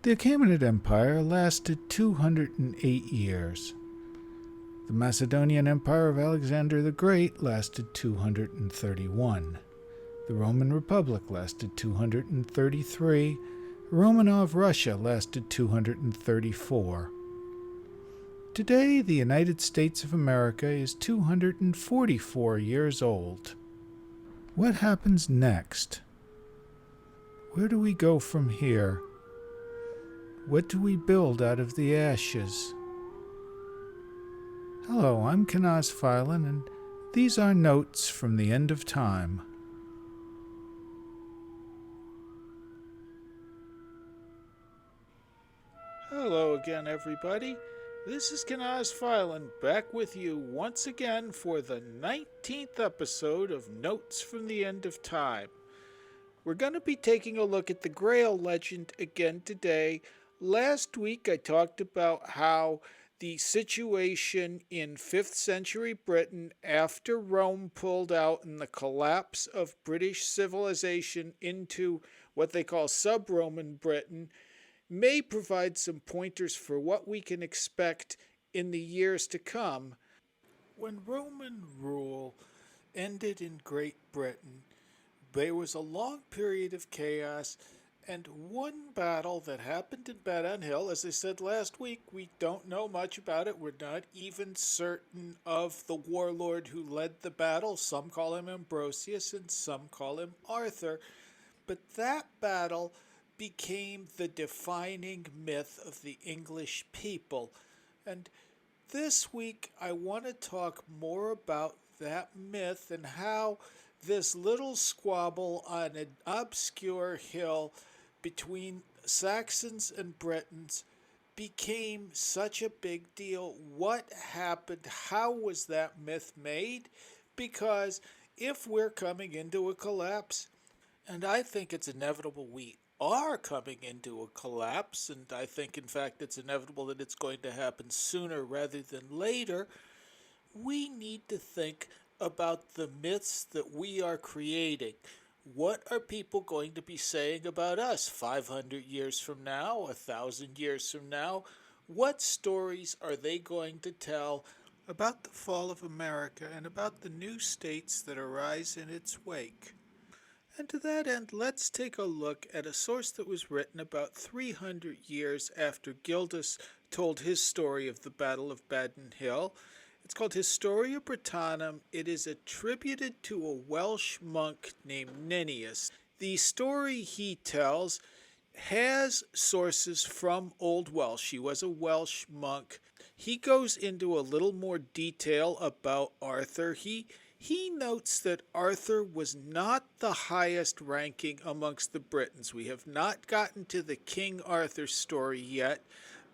The Camelot Empire lasted 208 years. The Macedonian Empire of Alexander the Great lasted 231. The Roman Republic lasted 233. Romanov Russia lasted 234. Today, the United States of America is 244 years old. What happens next? Where do we go from here? What do we build out of the ashes? Hello, I'm Kanaz Phylan, and these are notes from the end of time. Hello again, everybody. This is Kanaz Phylan back with you once again for the 19th episode of Notes from the End of Time. We're going to be taking a look at the Grail legend again today. Last week I talked about how the situation in 5th century Britain after Rome pulled out and the collapse of British civilization into what they call sub-Roman Britain may provide some pointers for what we can expect in the years to come. When Roman rule ended in Great Britain, there was a long period of chaos, and one battle that happened in Badon Hill, as I said last week, we don't know much about it. We're not even certain of the warlord who led the battle. Some call him Ambrosius and some call him Arthur. But that battle became the defining myth of the English people. And this week I want to talk more about that myth and how this little squabble on an obscure hill between Saxons and Britons became such a big deal. What happened? How was that myth made? Because if we're coming into a collapse, and I think it's inevitable we are coming into a collapse, and I think, in fact, it's inevitable that it's going to happen sooner rather than later, we need to think about the myths that we are creating. What are people going to be saying about us 500 years from now, 1,000 years from now? What stories are they going to tell about the fall of America and about the new states that arise in its wake? And to that end, let's take a look at a source that was written about 300 years after Gildas told his story of the Battle of Badon Hill. It's called Historia Britannicum. It is attributed to a Welsh monk named Nennius. The story he tells has sources from Old Welsh. He was a Welsh monk. He goes into a little more detail about Arthur. He notes that Arthur was not the highest ranking amongst the Britons. We have not gotten to the King Arthur story yet,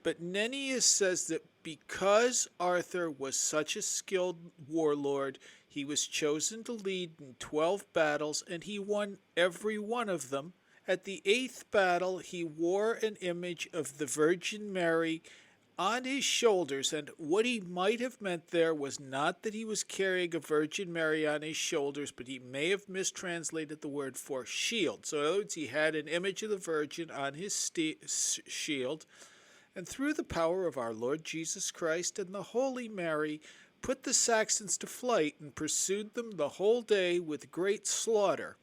but Nennius says that because Arthur was such a skilled warlord, he was chosen to lead in 12 battles, and he won every one of them. At the 8th battle, he wore an image of the Virgin Mary on his shoulders, and what he might have meant there was not that he was carrying a Virgin Mary on his shoulders, but he may have mistranslated the word for shield. So in other words, he had an image of the Virgin on his shield, and through the power of our Lord Jesus Christ and the Holy Mary, put the Saxons to flight and pursued them the whole day with great slaughter.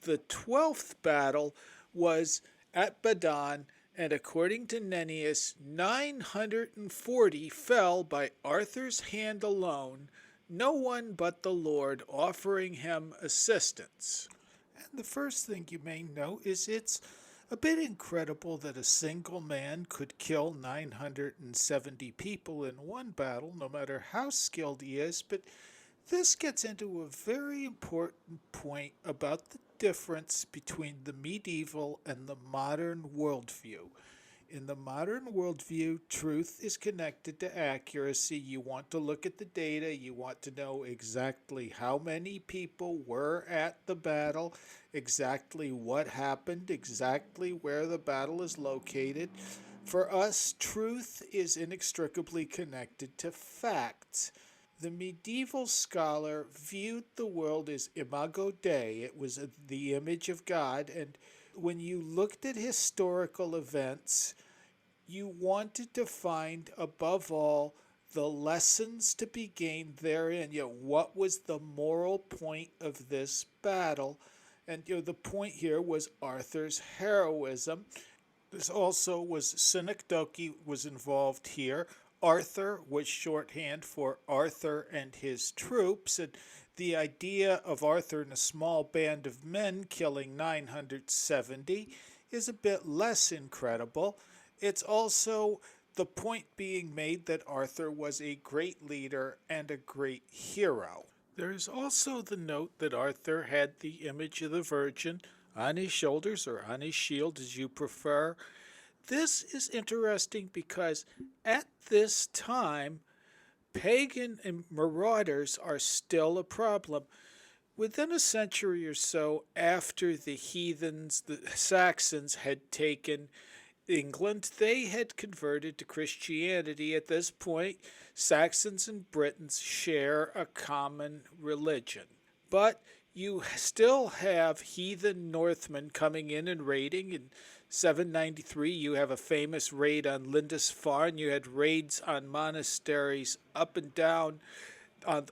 The 12th battle was at Badon, and according to Nennius, 940 fell by Arthur's hand alone, no one but the Lord offering him assistance. And the first thing you may note is it's a bit incredible that a single man could kill 970 people in one battle, no matter how skilled he is, but this gets into a very important point about the difference between the medieval and the modern worldview. In the modern worldview, truth is connected to accuracy. You want to look at the data, you want to know exactly how many people were at the battle, exactly what happened, exactly where the battle is located. For us, truth is inextricably connected to facts. The medieval scholar viewed the world as imago Dei. It was the image of God, and when you looked at historical events, you wanted to find, above all, the lessons to be gained therein. What was the moral point of this battle? And the point here was Arthur's heroism. This also was Synecdoche was involved here. Arthur was shorthand for Arthur and his troops, and the idea of Arthur and a small band of men killing 970 is a bit less incredible. It's also the point being made that Arthur was a great leader and a great hero. There is also the note that Arthur had the image of the Virgin on his shoulders, or on his shield as you prefer. This is interesting because at this time, pagan and marauders are still a problem. Within a century or so after the heathens, the Saxons, had taken England, they had converted to Christianity. At this point, Saxons and Britons share a common religion. But you still have heathen Northmen coming in and raiding. In 793, you have a famous raid on Lindisfarne. You had raids on monasteries up and down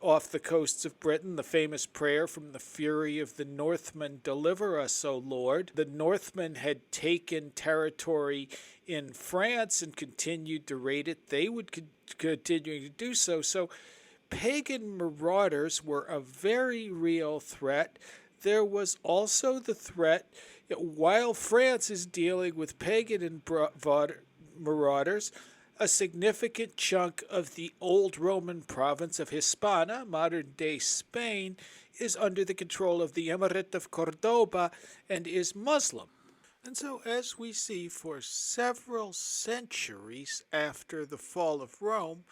off the coasts of Britain, the famous prayer from the fury of the Northmen, "Deliver us, O Lord." The Northmen had taken territory in France and continued to raid it. They would continue to do so. So pagan marauders were a very real threat. There was also the threat, while France is dealing with pagan and marauders, a significant chunk of the old Roman province of Hispania, modern-day Spain, is under the control of the Emirate of Cordoba and is Muslim. And so, as we see, for several centuries after the fall of Rome,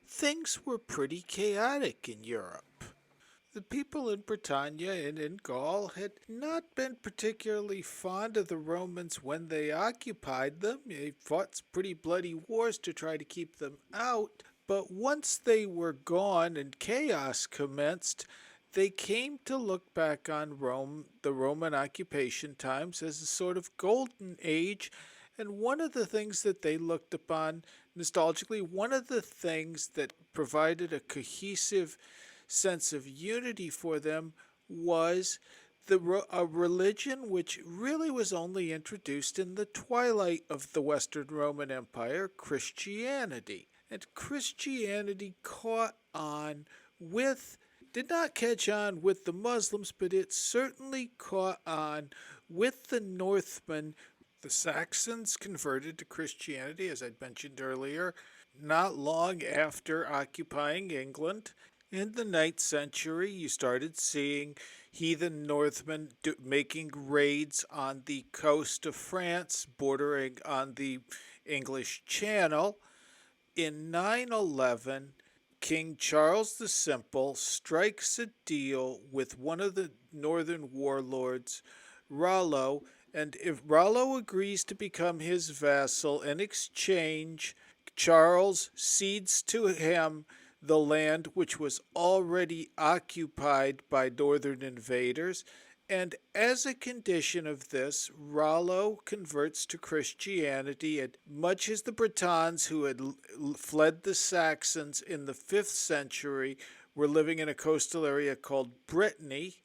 things were pretty chaotic in Europe. The people in Britannia and in Gaul had not been particularly fond of the Romans when they occupied them. They fought pretty bloody wars to try to keep them out. But once they were gone and chaos commenced, they came to look back on Rome, the Roman occupation times, as a sort of golden age. And one of the things that they looked upon nostalgically, one of the things that provided a cohesive sense of unity for them was a religion which really was only introduced in the twilight of the Western Roman Empire, Christianity. And Christianity did not catch on with the Muslims, but it certainly caught on with the Northmen. The Saxons converted to Christianity, as I'd mentioned earlier, not long after occupying England. In the 9th century, you started seeing heathen Northmen making raids on the coast of France, bordering on the English Channel. In 911, King Charles the Simple strikes a deal with one of the northern warlords, Rollo, and if Rollo agrees to become his vassal, in exchange, Charles cedes to him the land which was already occupied by northern invaders, and as a condition of this, Rollo converts to Christianity, and much as the Britons who had fled the Saxons in the 5th century were living in a coastal area called Brittany,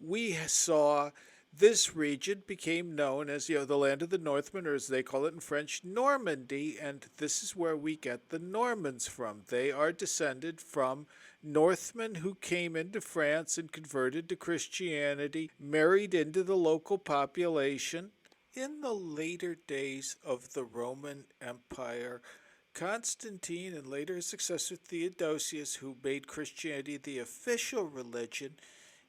we saw this region became known as, the land of the Northmen, or as they call it in French, Normandy, and this is where we get the Normans from. They are descended from Northmen who came into France and converted to Christianity, married into the local population. In the later days of the Roman Empire, Constantine and later his successor Theodosius, who made Christianity the official religion,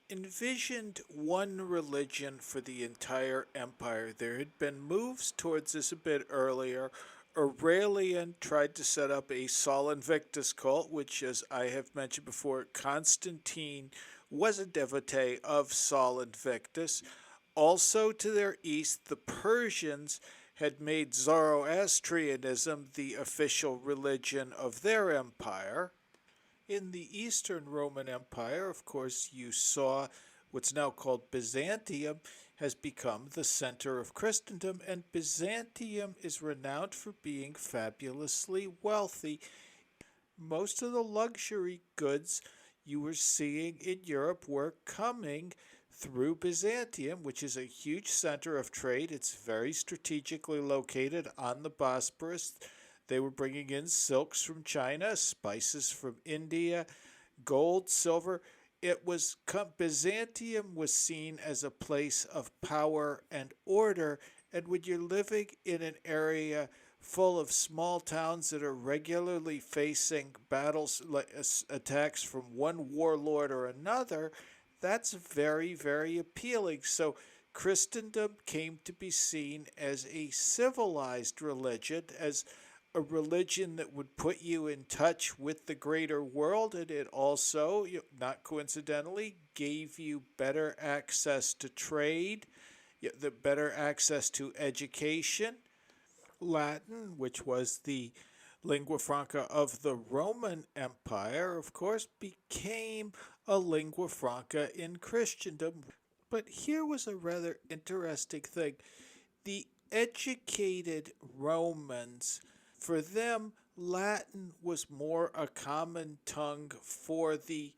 envisioned one religion for the entire empire. There had been moves towards this a bit earlier. Aurelian tried to set up a Sol Invictus cult, which, as I have mentioned before, Constantine was a devotee of Sol Invictus. Also to their east, the Persians had made Zoroastrianism the official religion of their empire. In the Eastern Roman Empire, of course, you saw what's now called Byzantium. has become the center of Christendom, and Byzantium is renowned for being fabulously wealthy. Most of the luxury goods you were seeing in Europe were coming through Byzantium, which is a huge center of trade. It's very strategically located on the Bosporus. They were bringing in silks from China, spices from India, gold, silver. Byzantium was seen as a place of power and order, and when you're living in an area full of small towns that are regularly facing battles, like attacks from one warlord or another, that's very, very appealing. So Christendom came to be seen as a civilized religion, as a religion that would put you in touch with the greater world, and it also, not coincidentally, gave you better access to trade, the better access to education. Latin, which was the lingua franca of the Roman Empire, of course, became a lingua franca in Christendom. But here was a rather interesting thing. The educated Romans, for them, Latin was more a common tongue for the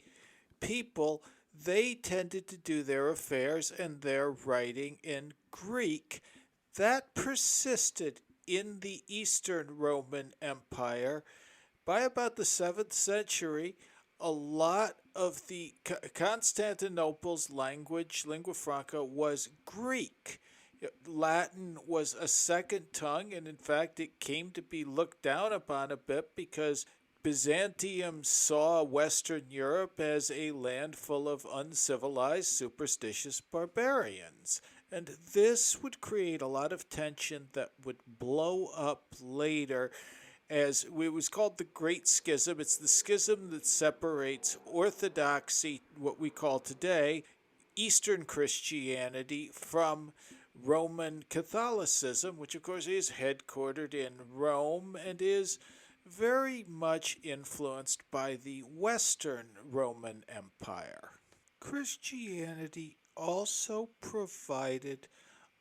people. They tended to do their affairs and their writing in Greek. That persisted in the Eastern Roman Empire. By about the 7th century, a lot of the Constantinople's language, lingua franca, was Greek. Latin was a second tongue, and in fact, it came to be looked down upon a bit because Byzantium saw Western Europe as a land full of uncivilized, superstitious barbarians. And this would create a lot of tension that would blow up later as it was called the Great Schism. It's the schism that separates Orthodoxy, what we call today, Eastern Christianity, from Roman Catholicism, which of course is headquartered in Rome and is very much influenced by the Western Roman Empire. Christianity also provided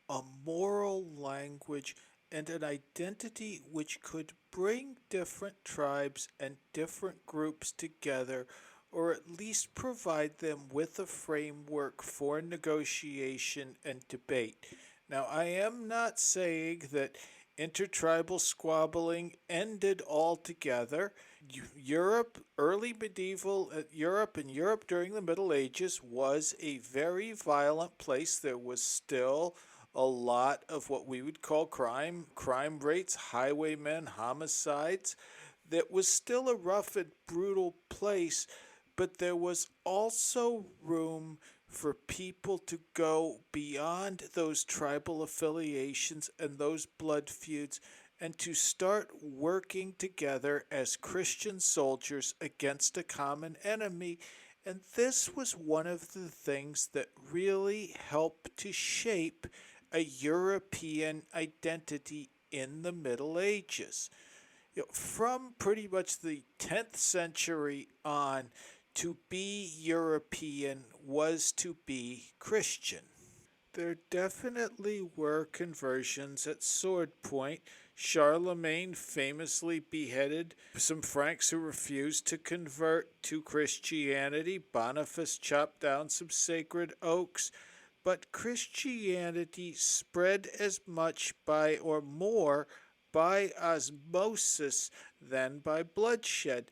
a moral language and an identity which could bring different tribes and different groups together, or at least provide them with a framework for negotiation and debate. Now, I am not saying that intertribal squabbling ended altogether. Europe, early medieval Europe, and Europe during the Middle Ages was a very violent place. There was still a lot of what we would call crime rates, highwaymen, homicides. That was still a rough and brutal place, but there was also room for people to go beyond those tribal affiliations and those blood feuds and to start working together as Christian soldiers against a common enemy. And this was one of the things that really helped to shape a European identity in the Middle Ages. From pretty much the 10th century on, to be European was to be Christian. There definitely were conversions at sword point. Charlemagne famously beheaded some Franks who refused to convert to Christianity. Boniface chopped down some sacred oaks. But Christianity spread as much by or more by osmosis than by bloodshed.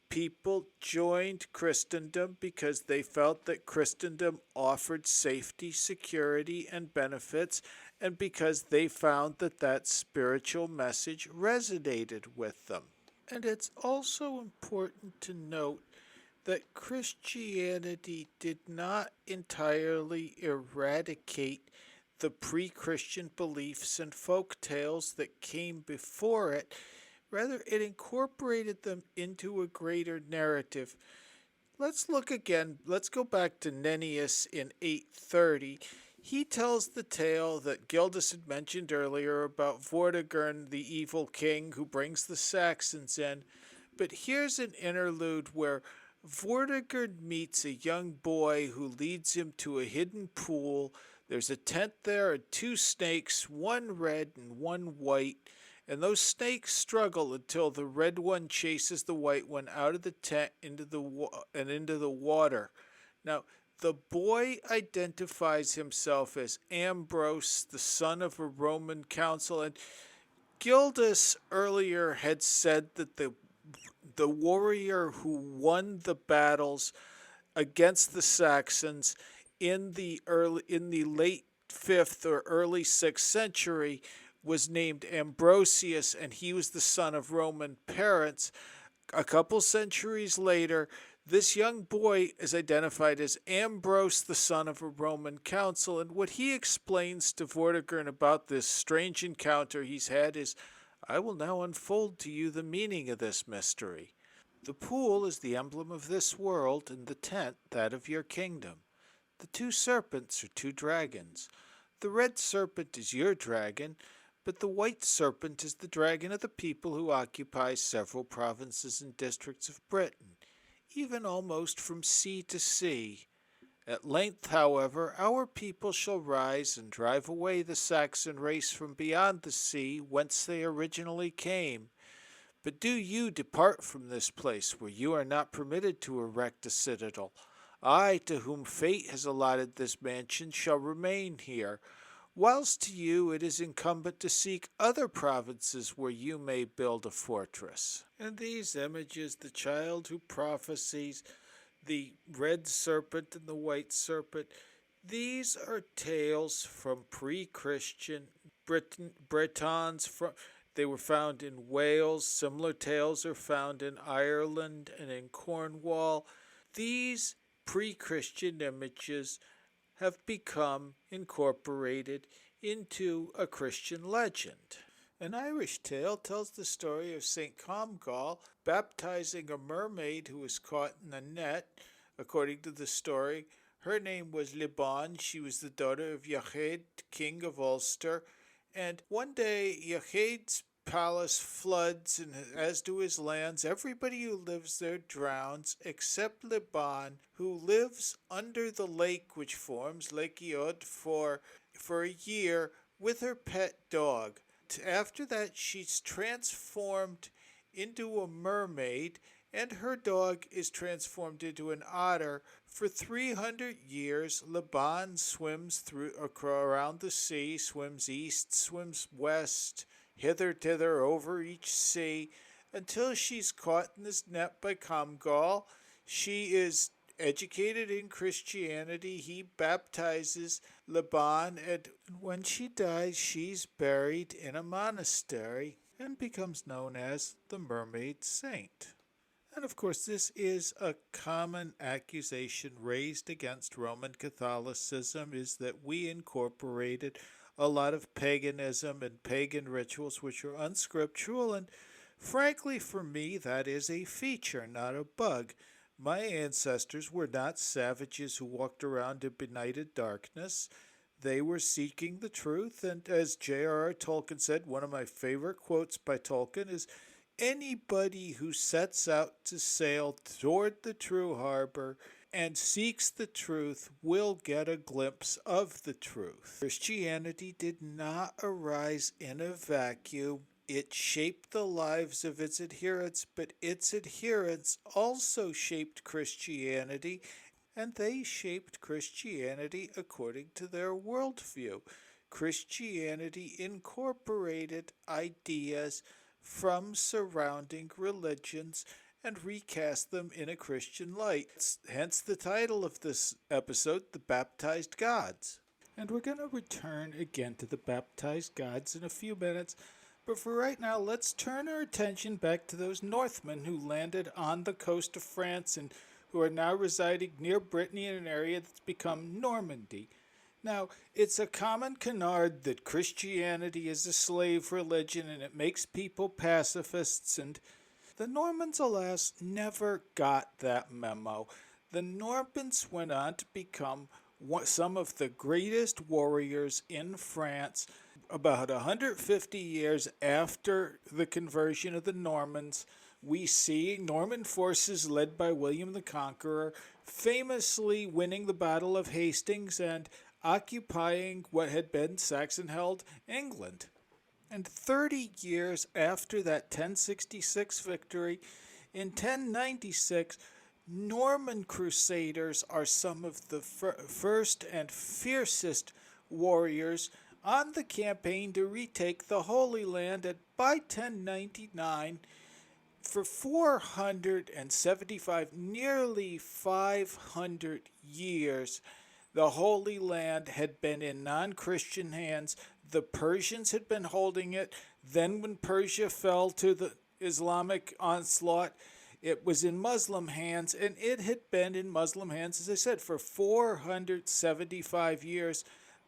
People joined Christendom because they felt that Christendom offered safety, security, and benefits, and because they found that that spiritual message resonated with them. And it's also important to note that Christianity did not entirely eradicate the pre-Christian beliefs and folk tales that came before it. Rather, it incorporated them into a greater narrative. Let's look again. Let's go back to Nennius in 830. He tells the tale that Gildas had mentioned earlier about Vortigern, the evil king who brings the Saxons in. But here's an interlude where Vortigern meets a young boy who leads him to a hidden pool There's a tent there and two snakes, one red and one white, and those snakes struggle until the red one chases the white one out of the tent into the water. Now, the boy identifies himself as Ambrose, the son of a Roman consul, and Gildas earlier had said that the warrior who won the battles against the Saxons in the late 5th or early 6th century was named Ambrosius, and he was the son of Roman parents. A couple centuries later, this young boy is identified as Ambrose, the son of a Roman consul, and what he explains to Vortigern about this strange encounter he's had is, I will now unfold to you the meaning of this mystery. The pool is the emblem of this world, and the tent that of your kingdom. The two serpents are two dragons. The red serpent is your dragon, but the white serpent is the dragon of the people who occupy several provinces and districts of Britain, even almost from sea to sea. At length, however, our people shall rise and drive away the Saxon race from beyond the sea whence they originally came. But do you depart from this place where you are not permitted to erect a citadel. I, to whom fate has allotted this mansion, shall remain here, whilst to you it is incumbent to seek other provinces where you may build a fortress. And these images, the child who prophesies, the red serpent and the white serpent, these are tales from pre-Christian Britons. They were found in Wales. Similar tales are found in Ireland and in Cornwall. These pre-Christian images have become incorporated into a Christian legend. An Irish tale tells the story of St. Comgall baptizing a mermaid who was caught in a net. According to the story, her name was Liban. She was the daughter of Yachid, king of Ulster. And one day, Yachid's palace floods, and as do his lands. Everybody who lives there drowns, except Liban, who lives under the lake which forms Lake Iod for a year with her pet dog. After that, she's transformed into a mermaid, and her dog is transformed into an otter. For 300 years, Liban swims around the sea, swims east, swims west, hither, thither, over each sea, until she's caught in this net by Comgall. She is educated in Christianity. He baptizes Liban, and when she dies, she's buried in a monastery and becomes known as the Mermaid Saint. And of course, this is a common accusation raised against Roman Catholicism, is that we incorporated a lot of paganism and pagan rituals which are unscriptural, and frankly, for me, that is a feature, not a bug. My ancestors were not savages who walked around in benighted darkness. They were seeking the truth, and as J.R.R. Tolkien said, one of my favorite quotes by Tolkien is, anybody who sets out to sail toward the true harbor and seeks the truth will get a glimpse of the truth. Christianity did not arise in a vacuum. It shaped the lives of its adherents, but its adherents also shaped Christianity, and they shaped Christianity according to their worldview. Christianity incorporated ideas from surrounding religions and recast them in a Christian light. Hence the title of this episode, The Baptized Gods. And we're going to return again to the baptized gods in a few minutes, but for right now, let's turn our attention back to those Northmen who landed on the coast of France and who are now residing near Brittany in an area that's become Normandy. Now, it's a common canard that Christianity is a slave religion and it makes people pacifists, and the Normans, alas, never got that memo. The Normans went on to become some of the greatest warriors in France. About 150 years after the conversion of the Normans, we see Norman forces led by William the Conqueror famously winning the Battle of Hastings, and occupying what had been Saxon-held England. And 30 years after that 1066 victory, in 1096, Norman Crusaders are some of the first and fiercest warriors on the campaign to retake the Holy Land, and by 1099, for 475, nearly 500 years, the Holy Land had been in non-Christian hands. The Persians had been holding it. Then when Persia fell to the Islamic onslaught, it was in Muslim hands, and it had been in Muslim hands, as I said, for 475 years.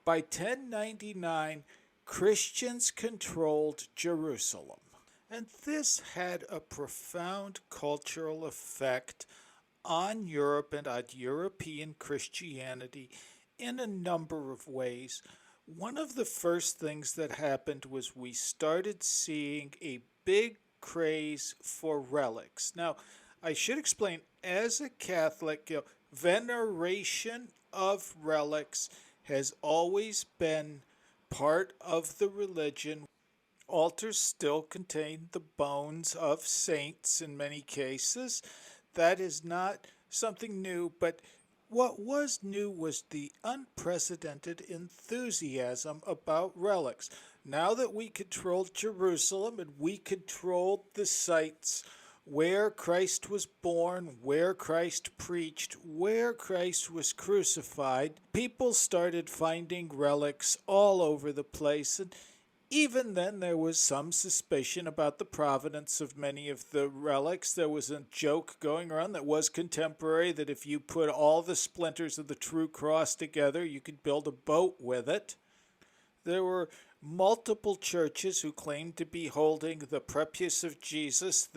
By 1099, Christians controlled Jerusalem. And this had a profound cultural effect on Europe and on European Christianity in a number of ways. One of the first things that happened was we started seeing a big craze for relics. Now, I should explain, as a Catholic, veneration of relics has always been part of the religion. Altars still contain the bones of saints in many cases. That is not something new, but what was new was the unprecedented enthusiasm about relics. Now that we controlled Jerusalem and we controlled the sites where Christ was born, where Christ preached, where Christ was crucified, people started finding relics all over the place. And even then, there was some suspicion about the provenance of many of the relics. There was a joke going around that was contemporary, that if you put all the splinters of the true cross together, you could build a boat with it. There were multiple churches who claimed to be holding the prepuce of Jesus.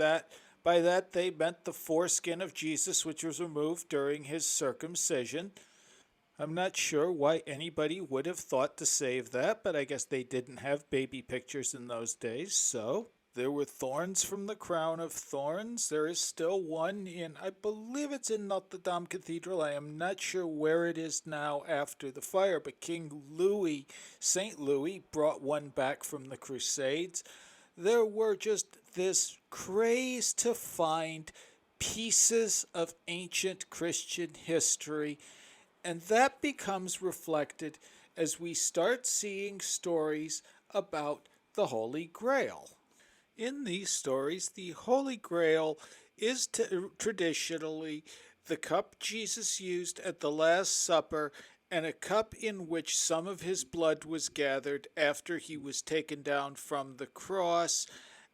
By that they meant the foreskin of Jesus, which was removed during his circumcision. I'm not sure why anybody would have thought to save that, but I guess they didn't have baby pictures in those days, so there were thorns from the crown of thorns. There is still one I believe it's in Notre Dame Cathedral. I am not sure where it is now after the fire, but King Louis, St. Louis, brought one back from the Crusades. There were just this craze to find pieces of ancient Christian history. And that becomes reflected as we start seeing stories about the Holy Grail. In these stories, the Holy Grail is traditionally the cup Jesus used at the Last Supper, and a cup in which some of his blood was gathered after he was taken down from the cross.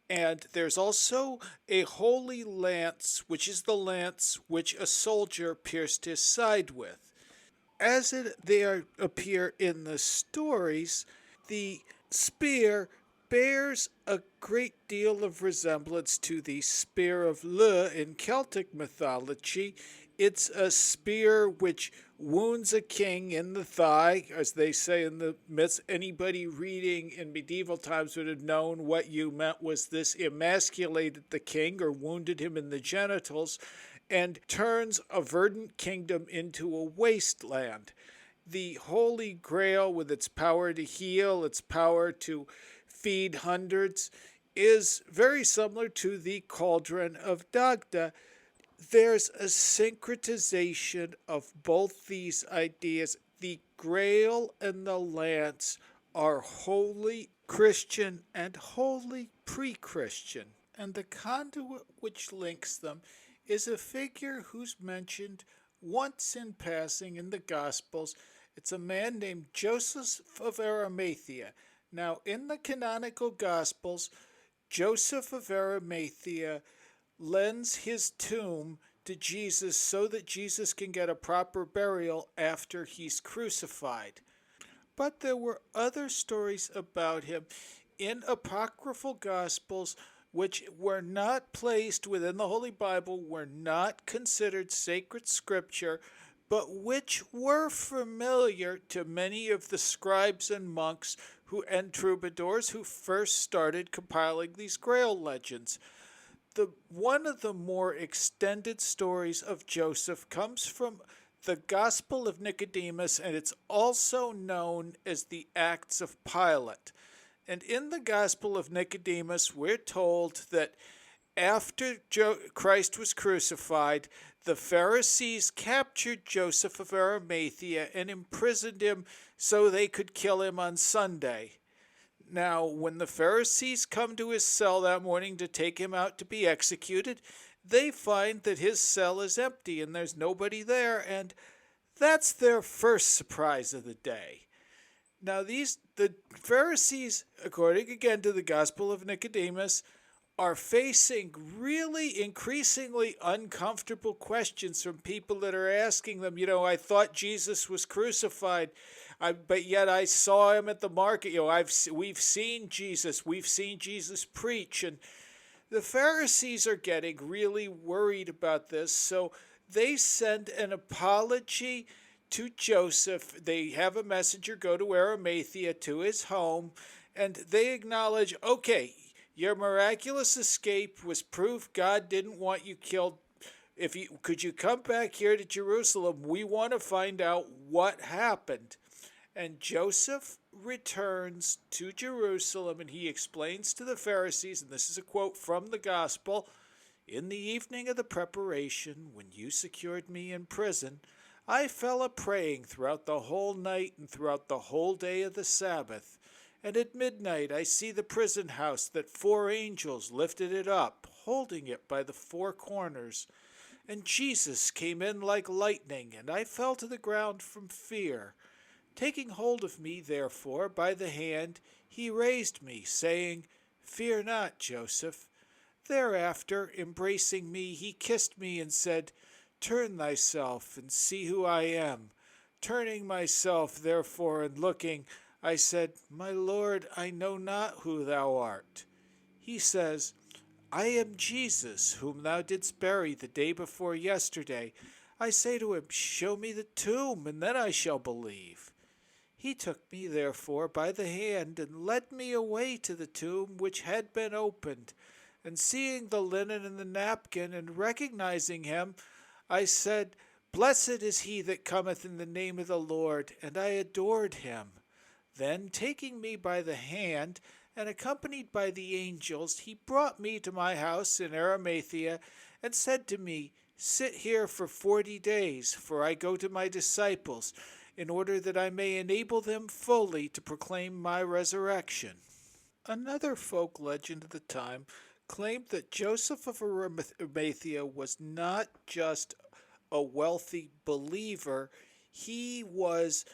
And there's also a holy lance, which is the lance which a soldier pierced his side with. As they appear in the stories, the spear bears a great deal of resemblance to the spear of Le in Celtic mythology. It's a spear which wounds a king in the thigh, as they say in the myths. Anybody reading in medieval times would have known what you meant was this emasculated the king or wounded him in the genitals, and turns a verdant kingdom into a wasteland. The Holy Grail, with its power to heal, its power to feed hundreds, is very similar to the Cauldron of Dagda. There's a syncretization of both these ideas. The Grail and the Lance are wholly Christian and wholly pre-Christian, and the conduit which links them is a figure who's mentioned once in passing in the Gospels. It's a man named Joseph of Arimathea. Now, in the canonical Gospels, Joseph of Arimathea lends his tomb to Jesus so that Jesus can get a proper burial after he's crucified. But there were other stories about him in apocryphal Gospels which were not placed within the Holy Bible, were not considered sacred scripture, but which were familiar to many of the scribes and monks and troubadours who first started compiling these Grail legends. One of the more extended stories of Joseph comes from the Gospel of Nicodemus, and it's also known as the Acts of Pilate. And in the Gospel of Nicodemus, we're told that after Christ was crucified, the Pharisees captured Joseph of Arimathea and imprisoned him so they could kill him on Sunday. Now, when the Pharisees come to his cell that morning to take him out to be executed, they find that his cell is empty and there's nobody there, and that's their first surprise of the day. Now, the Pharisees, according again to the Gospel of Nicodemus, are facing really increasingly uncomfortable questions from people that are asking them, I thought Jesus was crucified, but yet I saw him at the market. We've seen Jesus preach, and the Pharisees are getting really worried about this, so they send an apology to Joseph. They have a messenger go to Arimathea to his home, and they acknowledge, okay, your miraculous escape was proof God didn't want you killed. Could you come back here to Jerusalem? We want to find out what happened. And Joseph returns to Jerusalem, and he explains to the Pharisees, and this is a quote from the Gospel, "In the evening of the preparation, when you secured me in prison, I fell a praying throughout the whole night and throughout the whole day of the Sabbath. And at midnight I see the prison house that 4 angels lifted it up, holding it by the 4 corners. And Jesus came in like lightning, and I fell to the ground from fear. Taking hold of me, therefore, by the hand, he raised me, saying, 'Fear not, Joseph.' Thereafter, embracing me, he kissed me and said, 'Turn thyself and see who I am.' Turning myself, therefore, and looking, I said, 'My Lord, I know not who thou art.' He says, 'I am Jesus, whom thou didst bury the day before yesterday.' I say to him, 'Show me the tomb, and then I shall believe.' He took me, therefore, by the hand, and led me away to the tomb which had been opened. And seeing the linen and the napkin, and recognizing him, I said, 'Blessed is he that cometh in the name of the Lord,' and I adored him. Then, taking me by the hand, and accompanied by the angels, he brought me to my house in Arimathea, and said to me, 'Sit here for 40 days, for I go to my disciples, in order that I may enable them fully to proclaim my resurrection.'" Another folk legend of the time claimed that Joseph of Arimathea was not just a wealthy believer, he was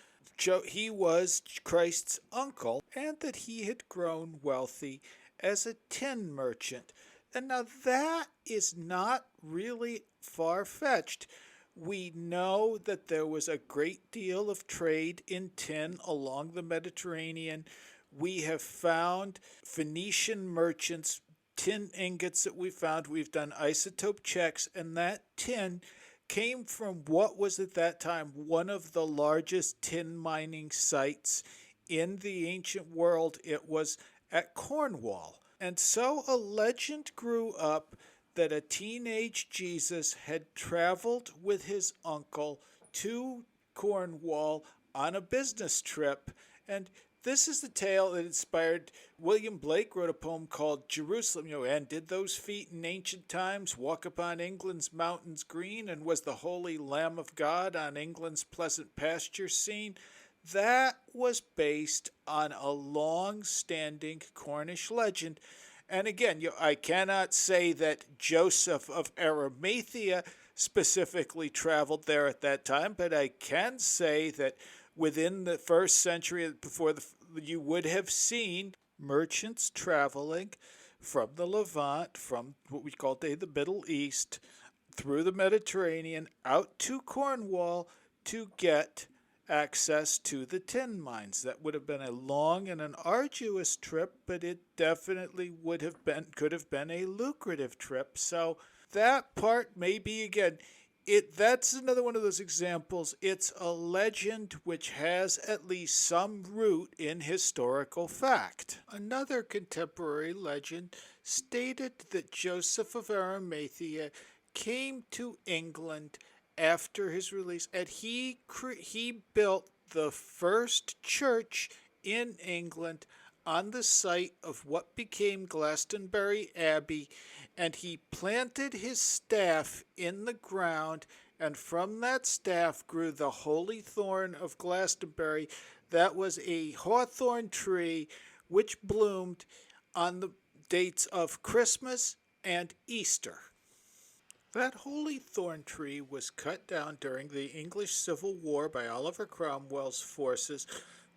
Christ's uncle, and that he had grown wealthy as a tin merchant. And now that is not really far-fetched. We know that there was a great deal of trade in tin along the Mediterranean. We have found Phoenician merchants, tin ingots that we found. We've done isotope checks, and that tin came from what was at that time one of the largest tin mining sites in the ancient world. It was at Cornwall. And so a legend grew up that a teenage Jesus had traveled with his uncle to Cornwall on a business trip, and this is the tale that inspired William Blake wrote a poem called Jerusalem, and did those feet in ancient times walk upon England's mountains green, and was the holy Lamb of God on England's pleasant pasture seen? That was based on a long-standing Cornish legend. And again, I cannot say that Joseph of Arimathea specifically traveled there at that time, but I can say that within the first century before you would have seen merchants traveling from the Levant, from what we call today the Middle East, through the Mediterranean, out to Cornwall to get access to the tin mines. That would have been a long and an arduous trip, but it definitely could have been a lucrative trip. So that part may be, again, that's another one of those examples. It's a legend which has at least some root in historical fact. Another contemporary legend stated that Joseph of Arimathea came to England after his release, and he built the first church in England on the site of what became Glastonbury Abbey, and he planted his staff in the ground, and from that staff grew the holy thorn of Glastonbury. That was a hawthorn tree which bloomed on the dates of Christmas and Easter. That holy thorn tree was cut down during the English Civil War by Oliver Cromwell's forces.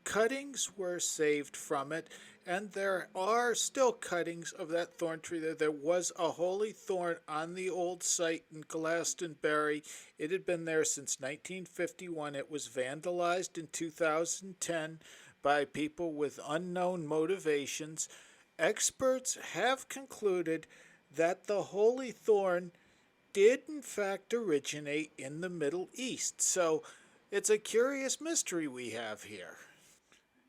Cuttings were saved from it, and there are still cuttings of that thorn tree. There was a holy thorn on the old site in Glastonbury. It had been there since 1951. It was vandalized in 2010 by people with unknown motivations. Experts have concluded that the holy thorn did in fact originate in the Middle East. So it's a curious mystery we have here.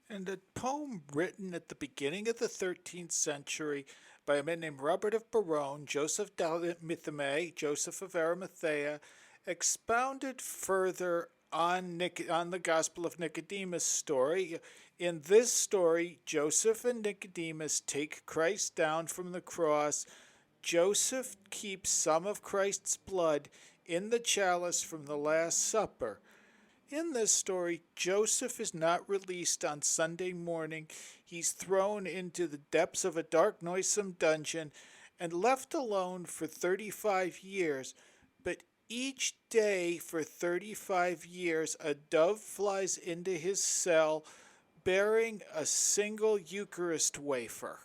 And a poem written at the beginning of the 13th century by a man named Robert of Barone, Joseph d'Arimathea, Joseph of Arimathea, expounded further on the Gospel of Nicodemus story. In this story, Joseph and Nicodemus take Christ down from the cross. Joseph keeps some of Christ's blood in the chalice from the Last Supper. In this story, Joseph is not released on Sunday morning. He's thrown into the depths of a dark, noisome dungeon and left alone for 35 years. But each day for 35 years, a dove flies into his cell bearing a single Eucharist wafer.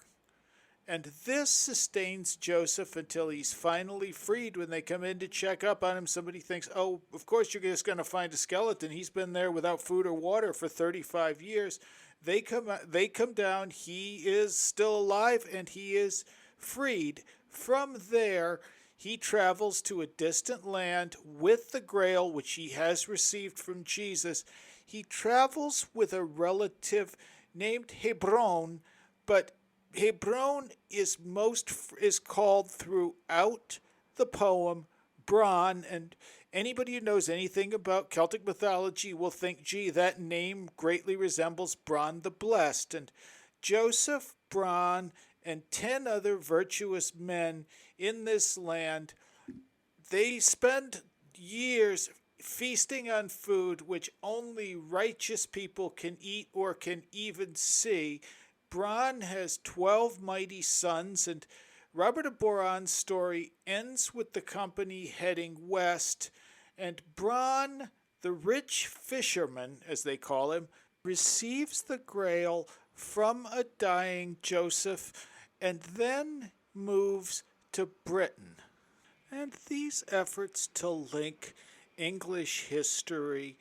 And this sustains Joseph until he's finally freed. When they come in to check up on him, somebody thinks, oh, of course you're just going to find a skeleton. He's been there without food or water for 35 years. They come down, he is still alive, and he is freed. From there, he travels to a distant land with the Grail, which he has received from Jesus. He travels with a relative named Hebron, but Hebron is called throughout the poem Bron, and anybody who knows anything about Celtic mythology will think, gee, that name greatly resembles Bron the Blessed. And Joseph, Bron, and 10 other virtuous men in this land, they spend years feasting on food which only righteous people can eat or can even see. Bron has 12 mighty sons, and Robert of Boron's story ends with the company heading west, and Bron, the rich fisherman, as they call him, receives the Grail from a dying Joseph and then moves to Britain. And these efforts to link English history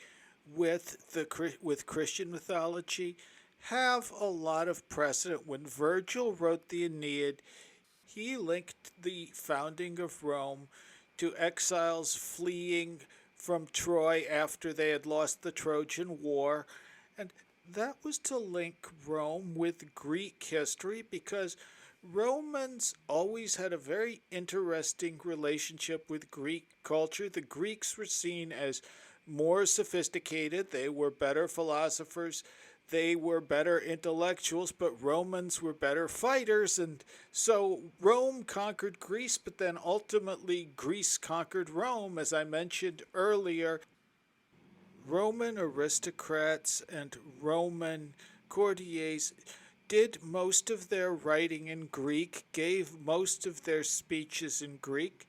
with Christian mythology have a lot of precedent. When Virgil wrote the Aeneid, he linked the founding of Rome to exiles fleeing from Troy after they had lost the Trojan War. And that was to link Rome with Greek history because Romans always had a very interesting relationship with Greek culture. The Greeks were seen as more sophisticated, they were better philosophers, they were better intellectuals, but Romans were better fighters. And so Rome conquered Greece, but then ultimately Greece conquered Rome. As I mentioned earlier, Roman aristocrats and Roman courtiers did most of their writing in Greek, gave most of their speeches in Greek.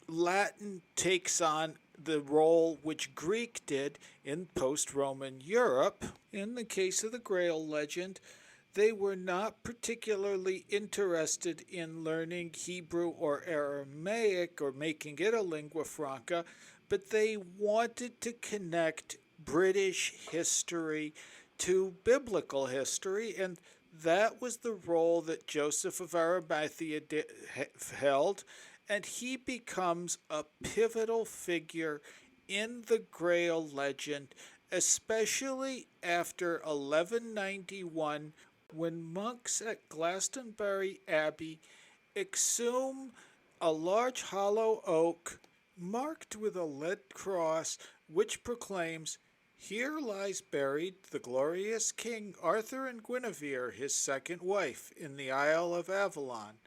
Latin takes on the role which Greek did in post-Roman Europe. In the case of the Grail legend, they were not particularly interested in learning Hebrew or Aramaic or making it a lingua franca, but they wanted to connect British history to biblical history, and that was the role that Joseph of Arimathea held, and he becomes a pivotal figure in the Grail legend, especially after 1191, when monks at Glastonbury Abbey exhume a large hollow oak marked with a lead cross which proclaims, "Here lies buried the glorious King Arthur and Guinevere, his second wife, in the Isle of Avalon."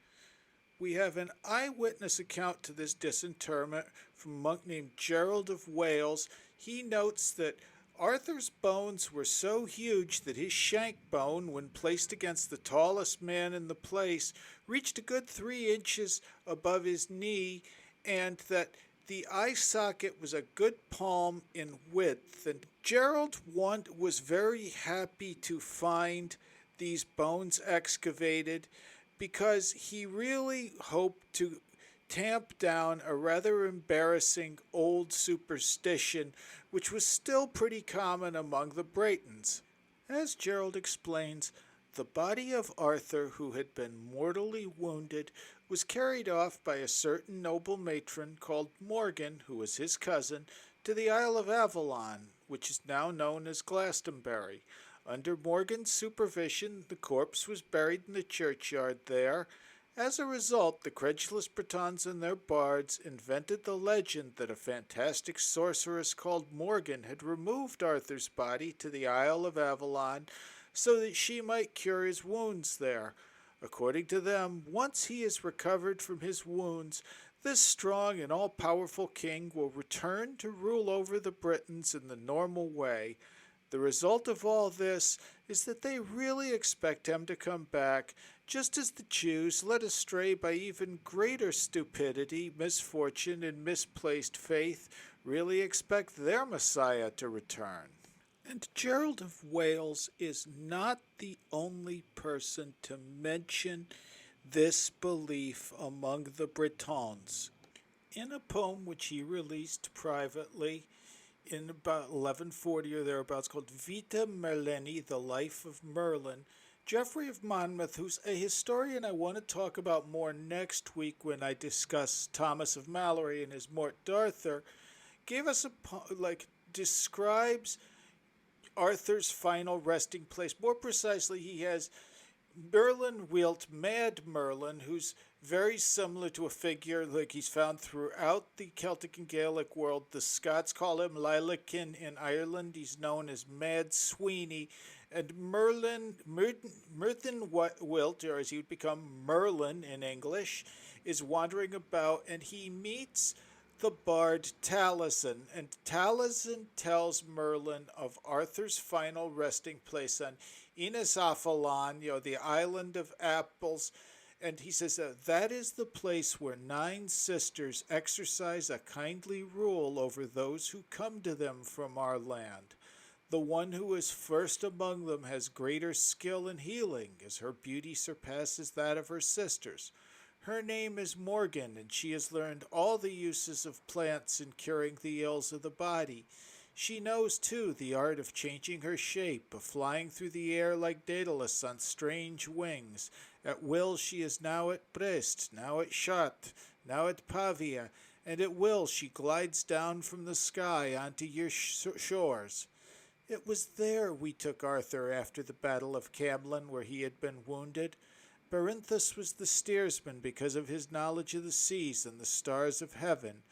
We have an eyewitness account to this disinterment from a monk named Gerald of Wales. He notes that Arthur's bones were so huge that his shank bone, when placed against the tallest man in the place, reached a good 3 inches above his knee, and that the eye socket was a good palm in width. And Gerald was very happy to find these bones excavated because he really hoped to tamp down a rather embarrassing old superstition which was still pretty common among the Bretons. As Gerald explains, the body of Arthur, who had been mortally wounded, was carried off by a certain noble matron called Morgan, who was his cousin, to the Isle of Avalon, which is now known as Glastonbury. Under Morgan's supervision, the corpse was buried in the churchyard there. As a result, the credulous Bretons and their bards invented the legend that a fantastic sorceress called Morgan had removed Arthur's body to the Isle of Avalon so that she might cure his wounds there. According to them, once he is recovered from his wounds, this strong and all-powerful king will return to rule over the Britons in the normal way. The result of all this is that they really expect him to come back, just as the Jews, led astray by even greater stupidity, misfortune, and misplaced faith, really expect their Messiah to return. And Gerald of Wales is not the only person to mention this belief among the Bretons. In a poem which he released privately in about 1140 or thereabouts, called Vita Merlini, The Life of Merlin, Geoffrey of Monmouth, who's a historian I want to talk about more next week when I discuss Thomas of Malory and his Morte d'Arthur, gave us describes Arthur's final resting place. More precisely, he has Merlin wilt Mad Merlin, who's very similar to a figure like he's found throughout the Celtic and Gaelic world. The Scots call him Lailekin. In Ireland, he's known as Mad Sweeney. And Merthin Wilt, or as he would become Merlin in English, is wandering about, and he meets the bard Taliesin. And Taliesin tells Merlin of Arthur's final resting place on Innisfallen, the island of apples. And he says that is the place where 9 sisters exercise a kindly rule over those who come to them from our land. The one who is first among them has greater skill in healing, as her beauty surpasses that of her sisters. Her name is Morgan, and she has learned all the uses of plants in curing the ills of the body. She knows, too, the art of changing her shape, of flying through the air like Daedalus on strange wings. At will she is now at Brest, now at Chartres, now at Pavia, and at will she glides down from the sky onto your shores. It was there we took Arthur after the battle of Camelot, where he had been wounded. Berinthus was the steersman because of his knowledge of the seas and the stars of heaven.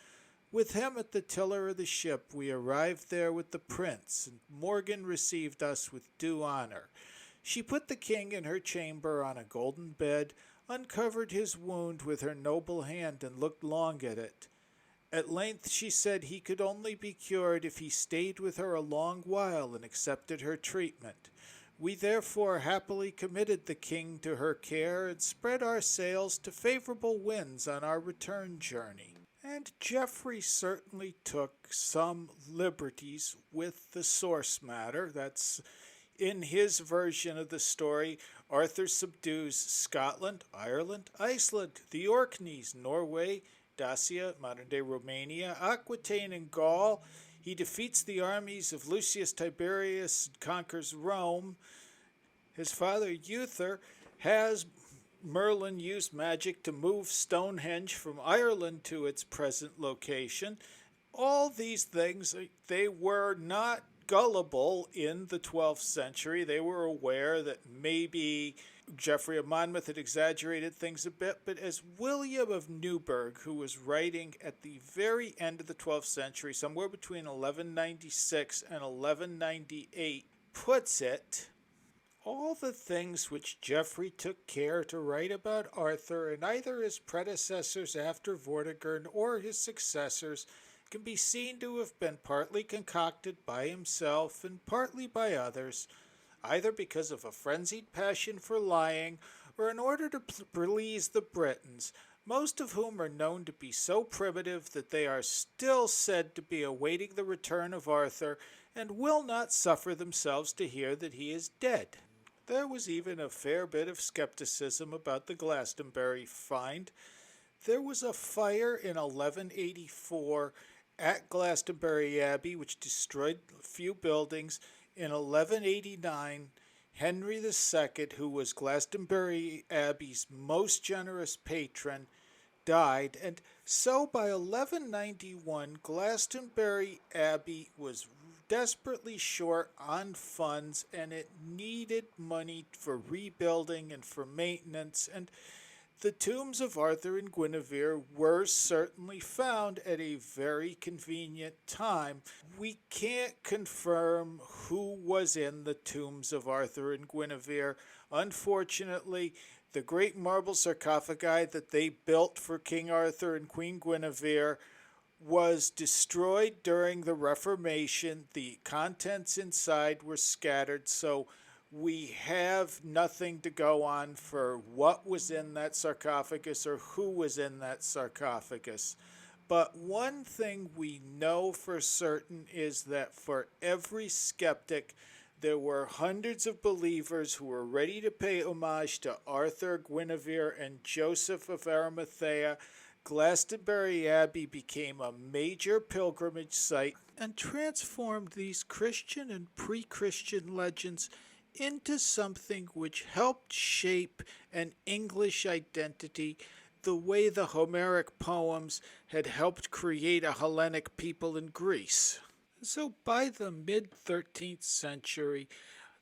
With him at the tiller of the ship, we arrived there with the prince, and Morgan received us with due honor. She put the king in her chamber on a golden bed, uncovered his wound with her noble hand, and looked long at it. At length she said he could only be cured if he stayed with her a long while and accepted her treatment. We therefore happily committed the king to her care and spread our sails to favorable winds on our return journey. And Geoffrey certainly took some liberties with the source matter. That's in his version of the story. Arthur subdues Scotland, Ireland, Iceland, the Orkneys, Norway, Dacia, modern-day Romania, Aquitaine, and Gaul. He defeats the armies of Lucius Tiberius and conquers Rome. His father, Uther, has Merlin use magic to move Stonehenge from Ireland to its present location. All these things, they were not gullible in the 12th century. They were aware that maybe Geoffrey of Monmouth had exaggerated things a bit, but as William of Newburgh, who was writing at the very end of the 12th century, somewhere between 1196 and 1198, puts it, all the things which Geoffrey took care to write about Arthur, and either his predecessors after Vortigern or his successors, can be seen to have been partly concocted by himself and partly by others, either because of a frenzied passion for lying or in order to please the Britons, most of whom are known to be so primitive that they are still said to be awaiting the return of Arthur and will not suffer themselves to hear that he is dead. There was even a fair bit of skepticism about the Glastonbury find. There was a fire in 1184 at Glastonbury Abbey which destroyed a few buildings. In 1189, Henry II, who was Glastonbury Abbey's most generous patron, died, and so by 1191, Glastonbury Abbey was desperately short on funds, and it needed money for rebuilding and for maintenance, and the tombs of Arthur and Guinevere were certainly found at a very convenient time. We can't confirm who was in the tombs of Arthur and Guinevere. Unfortunately, the great marble sarcophagi that they built for King Arthur and Queen Guinevere was destroyed during the Reformation. The contents inside were scattered, so we have nothing to go on for what was in that sarcophagus or who was in that sarcophagus. But one thing we know for certain is that for every skeptic, there were hundreds of believers who were ready to pay homage to Arthur, Guinevere, and Joseph of Arimathea. Glastonbury Abbey became a major pilgrimage site and transformed these Christian and pre-Christian legends into something which helped shape an English identity the way the Homeric poems had helped create a Hellenic people in Greece. So by the mid-13th century,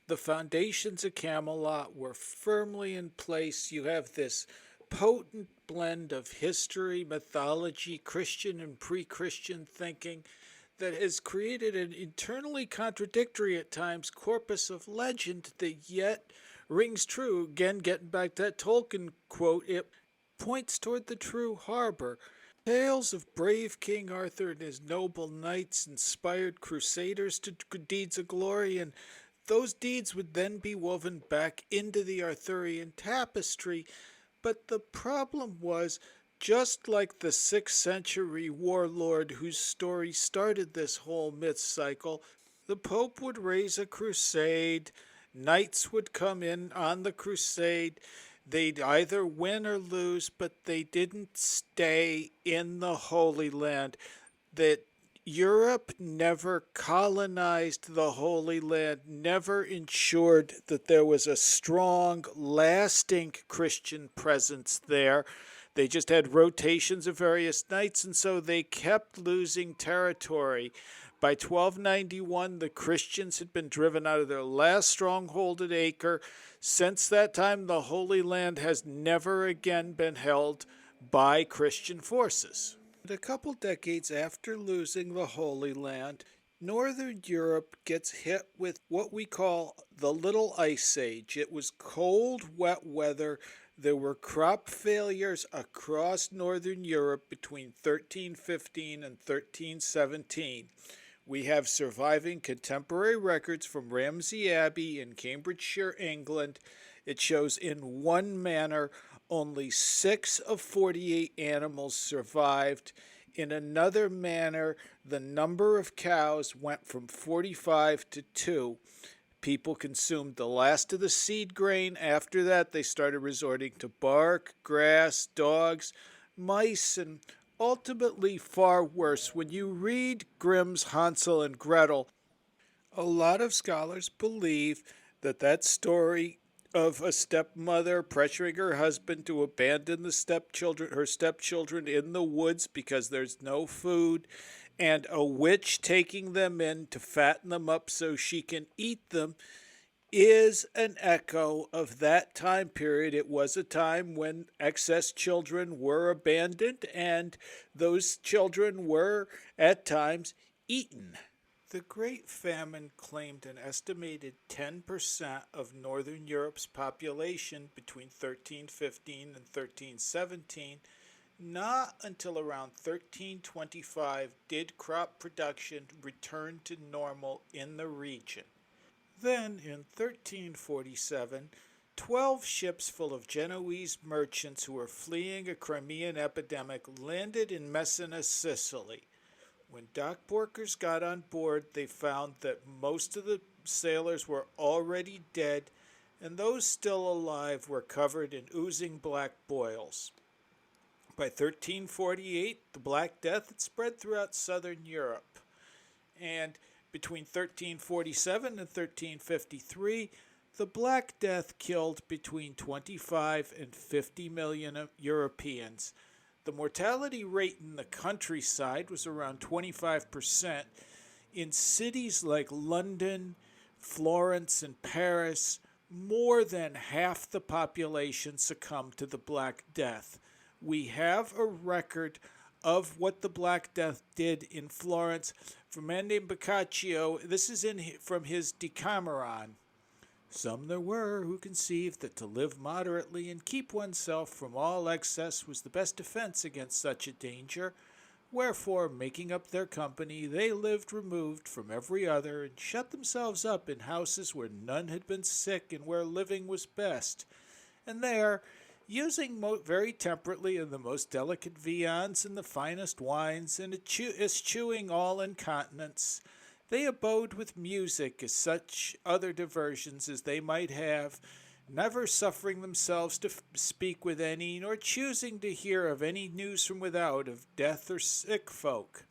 the foundations of Camelot were firmly in place. You have this potent blend of history, mythology, Christian and pre-Christian thinking that has created an internally contradictory at times corpus of legend that yet rings true. Again, getting back to that Tolkien quote, it points toward the true harbor. Tales of brave King Arthur and his noble knights inspired crusaders to deeds of glory, and those deeds would then be woven back into the Arthurian tapestry. But the problem was, just like the 6th century warlord whose story started this whole myth cycle, the Pope would raise a crusade, knights would come in on the crusade, they'd either win or lose, but they didn't stay in the Holy Land. That Europe never colonized the Holy Land, never ensured that there was a strong, lasting Christian presence there. They just had rotations of various knights, and so they kept losing territory. By 1291, the Christians had been driven out of their last stronghold at Acre. Since that time, the Holy Land has never again been held by Christian forces. A couple decades after losing the Holy Land, Northern Europe gets hit with what we call the Little Ice Age. It was cold, wet weather. There were crop failures across Northern Europe between 1315 and 1317. We have surviving contemporary records from Ramsey Abbey in Cambridgeshire, England. It shows in one manor only 6 of 48 animals survived. In another manor, the number of cows went from 45 to 2. People consumed the last of the seed grain. After that, they started resorting to bark, grass, dogs, mice, and ultimately far worse. When you read Grimm's Hansel and Gretel, a lot of scholars believe that that story of a stepmother pressuring her husband to abandon her stepchildren in the woods because there's no food, and a witch taking them in to fatten them up so she can eat them, is an echo of that time period. It was a time when excess children were abandoned and those children were at times eaten. The Great Famine claimed an estimated 10% of Northern Europe's population between 1315 and 1317. Not until around 1325 did crop production return to normal in the region. Then, in 1347, 12 ships full of Genoese merchants who were fleeing a Crimean epidemic landed in Messina, Sicily. When dock workers got on board, they found that most of the sailors were already dead, and those still alive were covered in oozing black boils. By 1348, the Black Death had spread throughout southern Europe, and between 1347 and 1353, the Black Death killed between 25 and 50 million Europeans. The mortality rate in the countryside was around 25%. In cities like London, Florence, and Paris, more than half the population succumbed to the Black Death. We have a record of what the Black Death did in Florence from a man named Boccaccio. This is from his Decameron. Some there were who conceived that to live moderately and keep oneself from all excess was the best defense against such a danger. Wherefore, making up their company, they lived removed from every other, and shut themselves up in houses where none had been sick, and where living was best. And there, using very temperately in the most delicate viands and the finest wines, and eschewing all incontinence, they abode with music as such other diversions as they might have, never suffering themselves to speak with any, nor choosing to hear of any news from without of death or sick folk.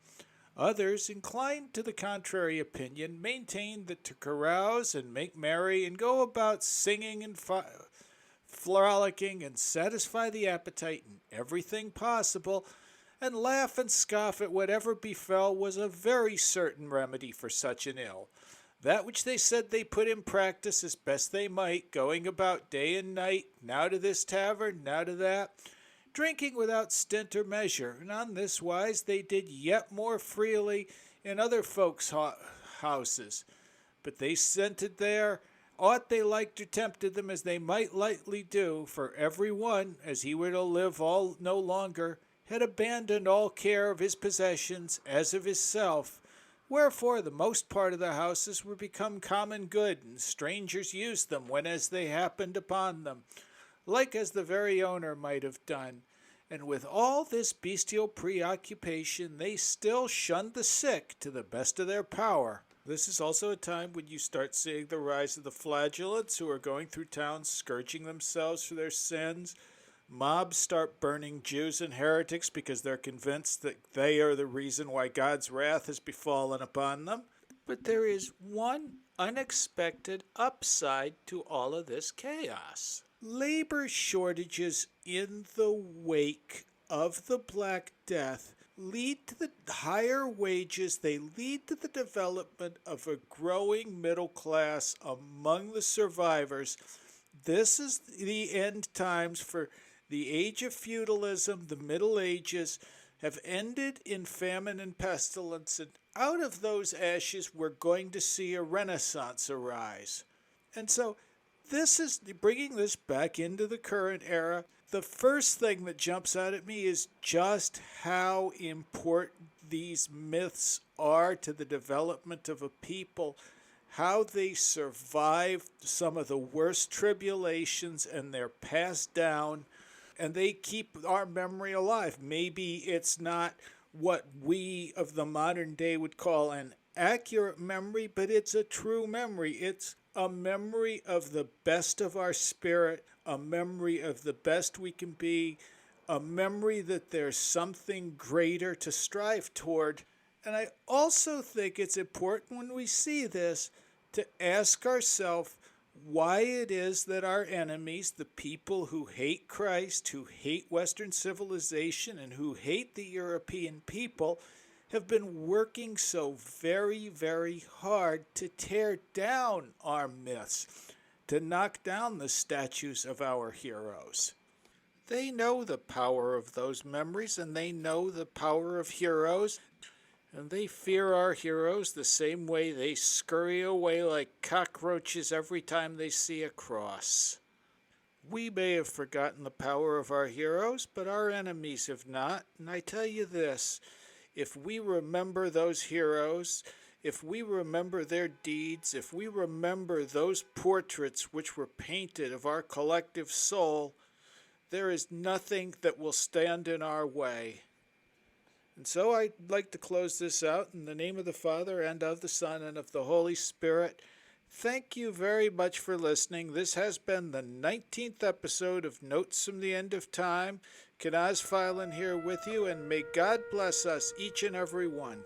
Others, inclined to the contrary opinion, maintained that to carouse and make merry and go about singing and frolicking and satisfy the appetite in everything possible, and laugh and scoff at whatever befell, was a very certain remedy for such an ill. That which they said they put in practice as best they might, going about day and night, now to this tavern, now to that, drinking without stint or measure, and on this wise they did yet more freely in other folks' houses. But they scented there aught they liked or tempted them, as they might lightly do, for every one, as he were to live all no longer, had abandoned all care of his possessions as of his self. Wherefore the most part of the houses were become common good, and strangers used them whenas they happened upon them, like as the very owner might have done. And with all this bestial preoccupation, they still shunned the sick to the best of their power. This is also a time when you start seeing the rise of the flagellants, who are going through towns scourging themselves for their sins. Mobs start burning Jews and heretics because they're convinced that they are the reason why God's wrath has befallen upon them. But there is one unexpected upside to all of this chaos. Labor shortages in the wake of the Black Death lead to the higher wages. They lead to the development of a growing middle class among the survivors. This is the end times for the age of feudalism. The Middle Ages have ended in famine and pestilence, and out of those ashes we're going to see a renaissance arise. And so this is bringing this back into the current era. The first thing that jumps out at me is just how important these myths are to the development of a people, how they survive some of the worst tribulations and they're passed down, and they keep our memory alive. Maybe it's not what we of the modern day would call an accurate memory, but it's a true memory. It's a memory of the best of our spirit, a memory of the best we can be, a memory that there's something greater to strive toward. And I also think it's important when we see this to ask ourselves why it is that our enemies, the people who hate Christ, who hate Western civilization, and who hate the European people, have been working so very, very hard to tear down our myths. to knock down the statues of our heroes. They know the power of those memories, and they know the power of heroes, and they fear our heroes the same way they scurry away like cockroaches every time they see a cross. We may have forgotten the power of our heroes, but our enemies have not. And I tell you this, if we remember those heroes, if we remember their deeds, if we remember those portraits which were painted of our collective soul, there is nothing that will stand in our way. And so I'd like to close this out in the name of the Father, and of the Son, and of the Holy Spirit. Thank you very much for listening. This has been the 19th episode of Notes from the End of Time. Kanaz Filan here with you, and may God bless us, each and every one.